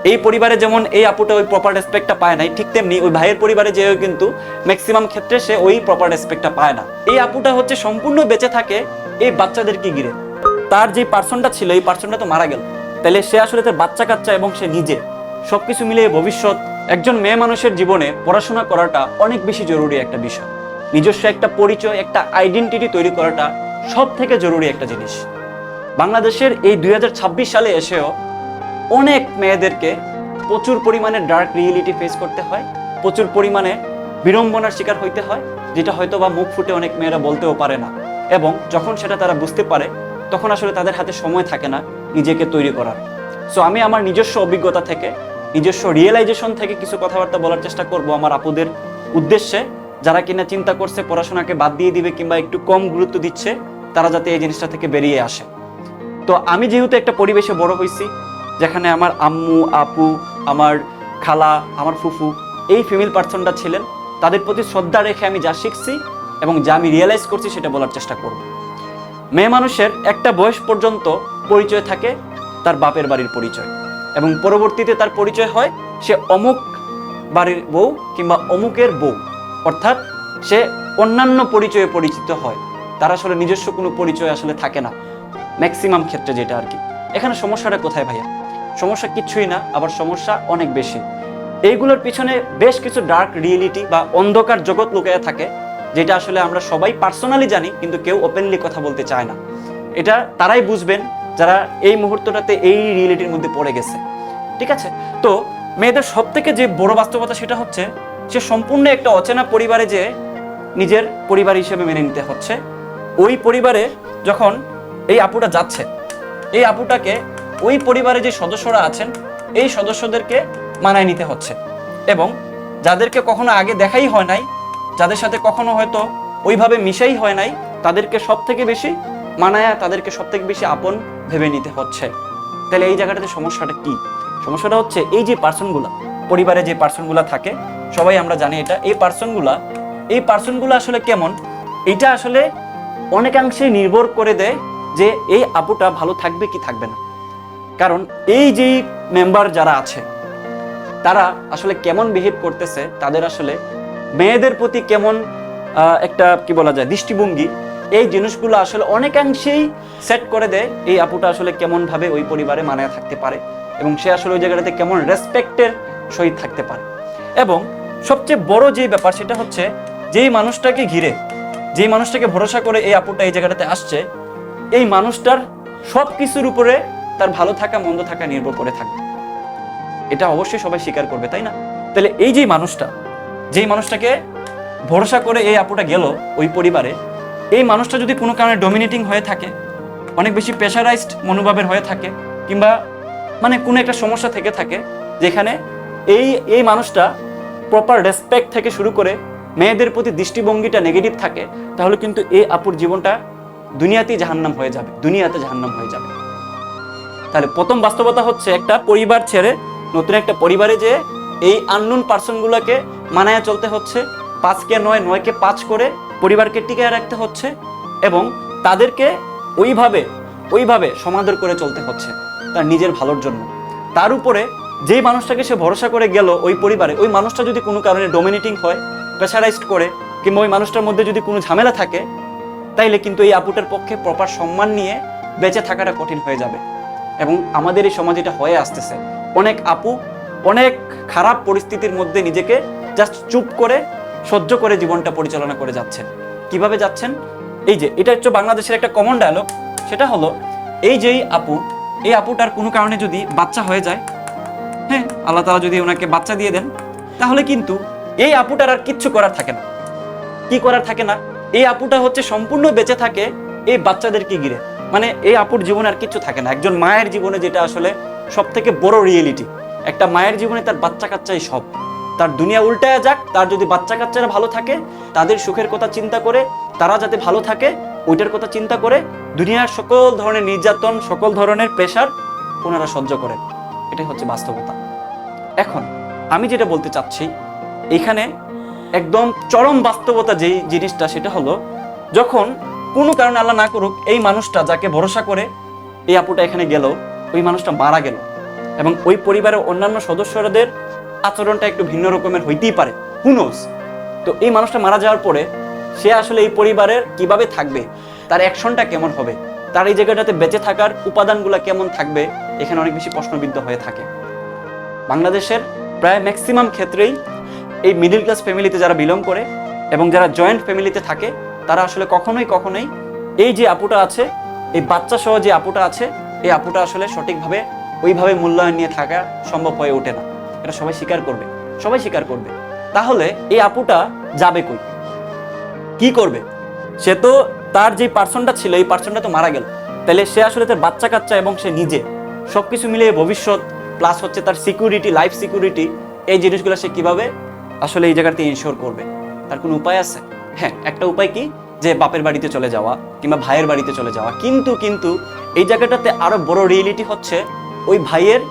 এই পরিবারে যেমন এই আপুটা ওই প্রপার রেসপেক্টটা পায় নাই, ঠিক তেমনি ওই ভাইয়ের পরিবারে যেও কিন্তু ম্যাক্সিমাম ক্ষেত্রে সে ওই প্রপার রেসপেক্টটা পায় না। এই আপুটা হচ্ছে সম্পূর্ণ বেঁচে থাকে এই বাচ্চাদেরকে ঘিরে। তার যে পার্সনটা ছিল এই পার্সনটা তো মারা গেল, তাহলে সে আসলে তার বাচ্চা কাচ্চা এবং সে নিজে সবকিছু মিলিয়ে ভবিষ্যৎ একজন মেয়ে মানুষের জীবনে পড়াশোনা করাটা অনেক বেশি জরুরি একটা বিষয়। নিজস্ব একটা পরিচয়, একটা আইডেন্টিটি তৈরি করাটা সব থেকে জরুরি একটা জিনিস। বাংলাদেশের এই 2026 সালে এসেও অনেক মেয়েদেরকে প্রচুর পরিমাণে ডার্ক রিয়েলিটি ফেস করতে হয়, প্রচুর পরিমাণে বিড়ম্বনার শিকার হইতে হয়, যেটা হয়তো বা মুখ ফুটে অনেক মেয়েরা বলতেও পারে না। এবং যখন সেটা তারা বুঝতে পারে তখন আসলে তাদের হাতে সময় থাকে না নিজেকে তৈরি করার। সো আমি আমার নিজস্ব অভিজ্ঞতা থেকে, নিজস্ব রিয়েলাইজেশন থেকে কিছু কথাবার্তা বলার চেষ্টা করব আমার আপুদের উদ্দেশ্যে, যারা কিনা চিন্তা করছে পড়াশোনাকে বাদ দিয়ে দিবে কিংবা একটু কম গুরুত্ব দিচ্ছে, তারা যাতে এই জিনিসটা থেকে বেরিয়ে আসে। তো আমি যেহেতু একটা পরিবেশে বড় হয়েছি যেখানে আমার আম্মু, আপু, আমার খালা, আমার ফুফু এই ফিমেল পার্সনটা ছিলেন, তাদের প্রতি শ্রদ্ধা রেখে আমি যা শিখছি এবং যা আমি রিয়েলাইজ করছি সেটা বলার চেষ্টা করব। মেয়ে মানুষের একটা বয়স পর্যন্ত পরিচয় থাকে তার বাপের বাড়ির পরিচয়, এবং পরবর্তীতে তার পরিচয় হয় সে অমুক বাড়ির বউ কিংবা অমুকের বউ, অর্থাৎ সে অন্যান্য পরিচয়ে পরিচিত হয়। তার আসলে নিজস্ব কোনো পরিচয় আসলে থাকে না ম্যাক্সিমাম ক্ষেত্রে, যেটা আর কি। এখানে সমস্যাটা কোথায় ভাইয়া? সমস্যা কিচ্ছুই না, আবার সমস্যা অনেক বেশি। এইগুলোর পিছনে বেশ কিছু ডার্ক রিয়েলিটি বা অন্ধকার জগৎ লুকিয়ে থাকে, যেটা আসলে আমরা সবাই পার্সোনালি জানি কিন্তু কেউ ওপেনলি কথা বলতে চায় না। এটা তারাই বুঝবেন যারা এই মুহূর্তটাতে এই রিয়েলিটির মধ্যে পড়ে গেছে, ঠিক আছে? তো মেয়েদের সব থেকে যে বড় বাস্তবতা সেটা হচ্ছে সে সম্পূর্ণ একটা অচেনা পরিবারে যে নিজের পরিবার হিসেবে মেনে নিতে হচ্ছে। ওই পরিবারে যখন এই আপুটা যাচ্ছে, এই আপুটাকে ওই পরিবারে যে সদস্যরা আছেন এই সদস্যদেরকে মানায় নিতে হচ্ছে, এবং যাদেরকে কখনো আগে দেখাই হয় নাই, যাদের সাথে কখনো হয়তো ওইভাবে মিশাই হয় নাই, তাদেরকে সব থেকে বেশি মানায়া, তাদেরকে সব থেকে বেশি আপন ভেবে নিতে হচ্ছে। তাহলে এই জায়গাটাতে সমস্যাটা কি? সমস্যাটা হচ্ছে এই যে পার্সনগুলা, পরিবারে যে পার্সনগুলা থাকে, সবাই আমরা জানি এটা, এই পার্সনগুলো আসলে কেমন, এটা আসলে অনেকাংশে নির্ভর করে দেয় যে এই আপুটা ভালো থাকবে কি থাকবে না। কারণ এই যে মেম্বার যারা আছে তারা আসলে কেমন বিহেভ করতেছে, তাদের আসলে মেয়েদের প্রতি কেমন একটা কি বলা যায় দৃষ্টিভঙ্গি, এই জিনিসগুলো আসলে অনেকাংশেই সেট করে দেয় এই আপুটা আসলে কেমন ভাবে ওই পরিবারে মানায় থাকতে পারে, এবং সে আসলে ওই জায়গাটাতে কেমন রেসপেক্টের সহিত থাকতে পারে। এবং সবচেয়ে বড় যে ব্যাপার সেটা হচ্ছে যেই মানুষটাকে ঘিরে, যেই মানুষটাকে ভরসা করে এই আপুটা এই জায়গাটাতে আসছে, এই মানুষটার সব কিছুর উপরে তার ভালো থাকা মন্দ থাকা নির্ভর করে থাকবে। এটা অবশ্যই সবাই স্বীকার করবে, তাই না? তাহলে এই যে মানুষটা, যেই মানুষটাকে ভরসা করে এই আপুটা গেল ওই পরিবারে, এই মানুষটা যদি কোনো কারণে ডমিনেটিং হয়ে থাকে, অনেক বেশি প্রেশারাইজড মনোভাবের হয়ে থাকে, কিংবা মানে কোনো একটা সমস্যা থেকে থাকে যেখানে এই মানুষটা প্রপার রেসপেক্ট থেকে শুরু করে মেয়েদের প্রতি দৃষ্টিভঙ্গিটা নেগেটিভ থাকে, তাহলে কিন্তু এই আপুর জীবনটা দুনিয়াতেই জাহান্নাম হয়ে যাবে, দুনিয়াতে জাহান্নাম হয়ে যাবে। তাহলে প্রথম বাস্তবতা হচ্ছে একটা পরিবার ছেড়ে নতুন একটা পরিবারে যে এই আননোন পার্সনগুলোকে মানায় চলতে হচ্ছে, 5কে 9, 9কে 5 করে পরিবারকে টিকিয়ে রাখতে হচ্ছে, এবং তাদেরকে ওইভাবে সমাদর করে চলতে হচ্ছে তার নিজের ভালোর জন্য। তার উপরে যেই মানুষটাকে সে ভরসা করে গেল ওই পরিবারে, ওই মানুষটা যদি কোনো কারণে ডমিনেটিং হয়, প্রেশারাইজড করে, কিংবা ওই মানুষটার মধ্যে যদি কোনো ঝামেলা থাকে, তাইলে কিন্তু এই আপুটার পক্ষে প্রপার সম্মান নিয়ে বেঁচে থাকাটা কঠিন হয়ে যাবে। এবং আমাদের এই সমাজে এটা হয়ে আসতেছে, অনেক আপু অনেক খারাপ পরিস্থিতির মধ্যে নিজেকে জাস্ট চুপ করে সহ্য করে জীবনটা পরিচালনা করে যাচ্ছেন। কিভাবে যাচ্ছেন? এই যে এটা হচ্ছে বাংলাদেশের একটা কমন ডায়লগ, সেটা হলো এই যে এই আপুটার কোনো কারণে যদি বাচ্চা হয়ে যায়, হ্যাঁ, আল্লাহ তাআলা যদি ওনাকে বাচ্চা দিয়ে দেন, তাহলে কিন্তু এই আপুটার আর কিচ্ছু করার থাকে না। কি করার থাকে না? এই আপুটা হচ্ছে সম্পূর্ণ বেঁচে থাকে এই বাচ্চাদেরকে ঘিরে। মানে এই আপুর জীবনে আর কিচ্ছু থাকে না। একজন মায়ের জীবনে যেটা আসলে সব থেকে বড় রিয়েলিটি, একটা মায়ের জীবনে তার বাচ্চা কাচ্চাই সব। তার দুনিয়া উল্টায় যাক, তার যদি বাচ্চা কাচ্চারা ভালো থাকে, তাদের সুখের কথা চিন্তা করে, তারা যাতে ভালো থাকে ওইটার কথা চিন্তা করে দুনিয়ার সকল ধরনের নির্যাতন, সকল ধরনের প্রেশার ওনারা সহ্য করেন। এটাই হচ্ছে বাস্তবতা। এখন আমি যেটা বলতে চাচ্ছি, এখানে একদম চরম বাস্তবতা যেই জিনিসটা, সেটা হলো যখন কোনো কারণে আল্লাহ না করুক এই মানুষটা যাকে ভরসা করে এই আপুটা এখানে গেল, ওই মানুষটা মারা গেল, এবং ওই পরিবারের অন্যান্য সদস্যদের আচরণটা একটু ভিন্ন রকমের হইতেই পারে, হু নোস। তো এই মানুষটা মারা যাওয়ার পরে সে আসলে এই পরিবারের কিভাবে থাকবে, তার অ্যাকশনটা কেমন হবে, তার এই জায়গাটাতে বেঁচে থাকার উপাদানগুলো কেমন থাকবে, এখানে অনেক বেশি প্রশ্নবিদ্ধ হয়ে থাকে। বাংলাদেশের প্রায় ম্যাক্সিমাম ক্ষেত্রেই এই মিডল ক্লাস ফ্যামিলিতে যারা বিলং করে এবং যারা জয়েন্ট ফ্যামিলিতে থাকে, তারা আসলে কখনোই এই যে আপুটা আছে, এই বাচ্চা সহ যে আপুটা আছে, এই আপুটা আসলে সঠিকভাবে ওইভাবে মূল্যায়ন নিয়ে থাকা সম্ভব হয়ে ওঠে না। এটা সবাই স্বীকার করবে। তাহলে এই আপুটা যাবে কই, কি করবে? সে তো তার যে পার্সনটা ছিল, এই পার্সনটা তো মারা গেল। তাহলে সে আসলে তার বাচ্চা কাচ্চা এবং সে নিজে সবকিছু মিলিয়ে ভবিষ্যৎ প্লাস হচ্ছে তার সিকিউরিটি, লাইফ সিকিউরিটি, এই জিনিসগুলো সে কিভাবে আসলে এই জায়গাতে ইনশিওর করবে? তার কোনো উপায় আছে? হ্যাঁ, একটা উপায় কি, যে বাপের বাড়িতে চলে যাওয়া কিংবা ভাইয়ের বাড়িতে চলে যাওয়া। কিন্তু এই জায়গাটাতে আরো বড় রিয়েলিটি হচ্ছে, ওই ভাইয়ের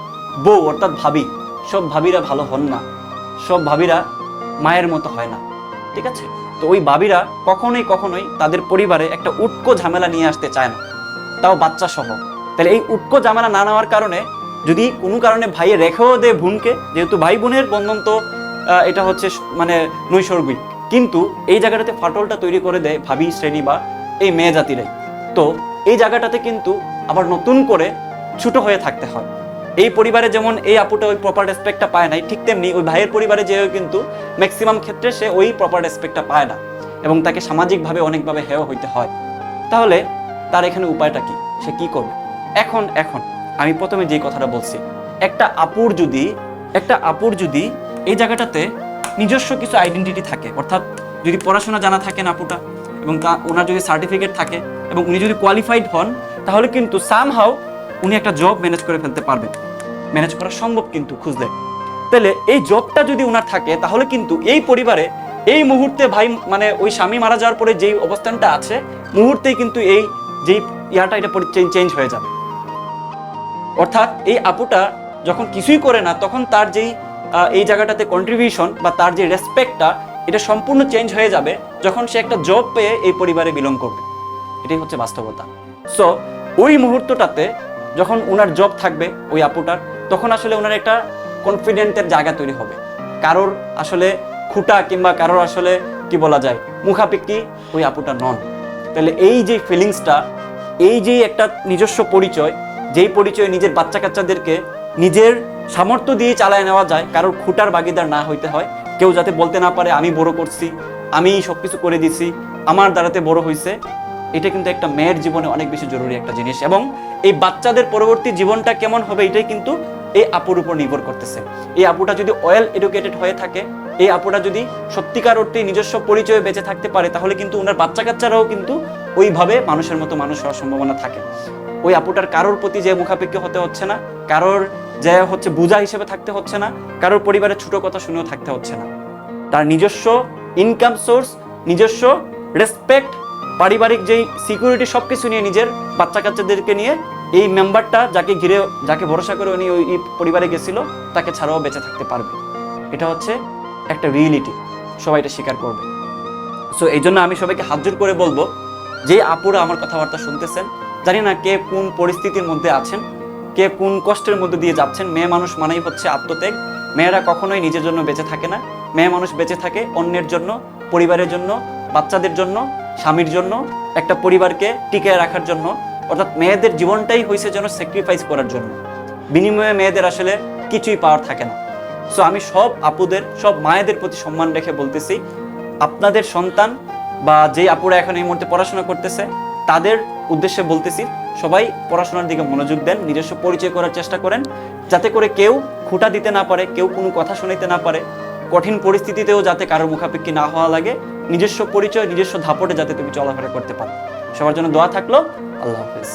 বউ অর্থাৎ ভাবি, সব ভাবিরা ভালো হন না, সব ভাবিরা মায়ের মতো হয় না, ঠিক আছে? তো ওই ভাবিরা কখনোই তাদের পরিবারে একটা উটকো ঝামেলা নিয়ে আসতে চায় না, তাও বাচ্চা সহ। তাহলে এই উটকো ঝামেলা না নেওয়ার কারণে যদি কোনো কারণে ভাইয়ে রেখেও দেয় বোনকে, যেহেতু ভাই বোনের বন্ধন তো এটা হচ্ছে মানে নৈসর্গিক, কিন্তু এই জায়গাটাতে ফাটলটা তৈরি করে দেয় ভাবি শ্রেণী বা এই মেয়ে জাতিরাই। তো এই জায়গাটাতে কিন্তু আবার নতুন করে ছোট হয়ে থাকতে হয়। এই পরিবারে যেমন এই আপুটা ওই প্রপার রেসপেক্টটা পায় নাই, ঠিক তেমনি ওই ভাইয়ের পরিবারে যেও কিন্তু ম্যাক্সিমাম ক্ষেত্রে সে ওই প্রপার রেসপেক্টটা পায় না এবং তাকে সামাজিকভাবে অনেকভাবে হেয় হইতে হয়। তাহলে তার এখানে উপায়টা কি, সে কি করবে? এখন আমি প্রথমে যেই কথাটা বলছি, একটা আপুর যদি এই জায়গাটাতে নিজস্ব কিছু আইডেন্টিটি থাকে, অর্থাৎ যদি পড়াশোনা জানা থাকে না আপুটা, এবং ওনার যদি সার্টিফিকেট থাকে এবং উনি যদি কোয়ালিফাইড হন, তাহলে কিন্তু সামহাউ উনি একটা জব ম্যানেজ করে ফেলতে পারবেন। ম্যানেজ করা সম্ভব কিন্তু খুঁজলে। তাহলে এই জবটা যদি উনার থাকে, তাহলে কিন্তু এই পরিবারে এই মুহূর্তে ভাই মানে ওই স্বামী মারা যাওয়ার পরে যেই অবস্থানটা আছে, মুহূর্তেই কিন্তু এই যেই এটা চেঞ্জ হয়ে যাবে। অর্থাৎ এই আপুটা যখন কিছুই করে না, তখন তার যেই এই জায়গাটাতে কন্ট্রিবিউশন বা তার যে রেসপেক্টটা, এটা সম্পূর্ণ চেঞ্জ হয়ে যাবে যখন সে একটা জব পেয়ে এই পরিবারে বিলং করবে। এটাই হচ্ছে বাস্তবতা। সো ওই মুহূর্তটাতে যখন ওনার জব থাকবে ওই আপুটার, তখন আসলে ওনার একটা কনফিডেন্টের জায়গা তৈরি হবে। কারোর আসলে খুঁটা কিংবা কারোর আসলে কি বলা যায় মুখাপেক্ষি ওই আপুটা নন। তাহলে এই যে ফিলিংসটা, এই যে একটা নিজস্ব পরিচয়, যেই পরিচয় নিজের বাচ্চা কাচ্চাদেরকে নিজের সামর্থ্য দিয়ে চালায় নেওয়া যায়, কারোর খুঁটার ভাগিদার না হইতে হয়, কেউ যাতে বলতে না পারে আমি বড় করছি, আমি সবকিছু করে দিছি, আমার দ্বারাতে বড় হইছে। এটা কিন্তু একটা মেয়ের জীবনে অনেক বেশি জরুরি একটা জিনিস, এবং এই বাচ্চাদের পরবর্তী জীবনটা কেমন হবে এটাই কিন্তু এই আপুর উপর নির্ভর করতেছে। এই আপুটা যদি ওয়েল এডুকেটেড হয়ে থাকে, এই আপুটা যদি সত্যিকার অর্থে নিজস্ব পরিচয়ে বেঁচে থাকতে পারে, তাহলে কিন্তু ওনার বাচ্চা কাচ্চারাও কিন্তু ওইভাবে মানুষের মতো মানুষ হওয়ার সম্ভাবনা থাকে। ওই আপুটার কারোর প্রতি যে মুখাপেক্ষী হতে হচ্ছে না, কারোর যে হচ্ছে বোঝা হিসেবে থাকতে হচ্ছে না, কারোর পরিবারের ছোট কথা শুনেও থাকতে হচ্ছে না। তার নিজস্ব ইনকাম সোর্স, নিজস্ব রেসপেক্ট, পারিবারিক যেই সিকিউরিটি, সবকিছু নিয়ে নিজের বাচ্চা কাচ্চাদেরকে নিয়ে এই মেম্বারটা যাকে ঘিরে, যাকে ভরসা করে উনি ওই পরিবারে গেছিল, তাকে ছাড়াও বেঁচে থাকতে পারবে। এটা হচ্ছে একটা রিয়েলিটি, সবাই এটা স্বীকার করবে। সো এই জন্য আমি সবাইকে হাত জোর করে বলবো, যে আপুরা আমার কথাবার্তা শুনতেছেন, জানি না কে কোন পরিস্থিতির মধ্যে আছেন, কে কোন কষ্টের মধ্যে দিয়ে যাচ্ছেন। মেয়ে মানুষ মানেই হচ্ছে আত্মত্যাগ। মেয়েরা কখনোই নিজের জন্য বেঁচে থাকে না, মেয়ে মানুষ বেঁচে থাকে অন্যের জন্য, পরিবারের জন্য, বাচ্চাদের জন্য, স্বামীর জন্য, একটা পরিবারকে টিকিয়ে রাখার জন্য। অর্থাৎ মেয়েদের জীবনটাই হয়েছে যেন স্যাক্রিফাইস করার জন্য, বিনিময়ে মেয়েদের আসলে কিছুই পাওয়ার থাকে না। সো আমি সব আপুদের, সব মায়েদের প্রতি সম্মান রেখে বলতেছি, আপনাদের সন্তান বা যে আপুরা এখন এই মুহূর্তে পড়াশোনা করতেছে, তাদের উদ্দেশ্যে বলতেছি, সবাই পড়াশোনার দিকে মনোযোগ দেন, নিজস্ব পরিচয় করার চেষ্টা করেন, যাতে করে কেউ খুঁটা দিতে না পারে, কেউ কোনো কথা শুনাইতে না পারে, কঠিন পরিস্থিতিতেও যাতে কারোর মুখাপেক্ষী না হওয়া লাগে, নিজস্ব পরিচয়, নিজস্ব ধাপটে যাতে তুমি চলাফেরা করতে পারো। সবার জন্য দোয়া থাকলো। আল্লাহ হাফেজ।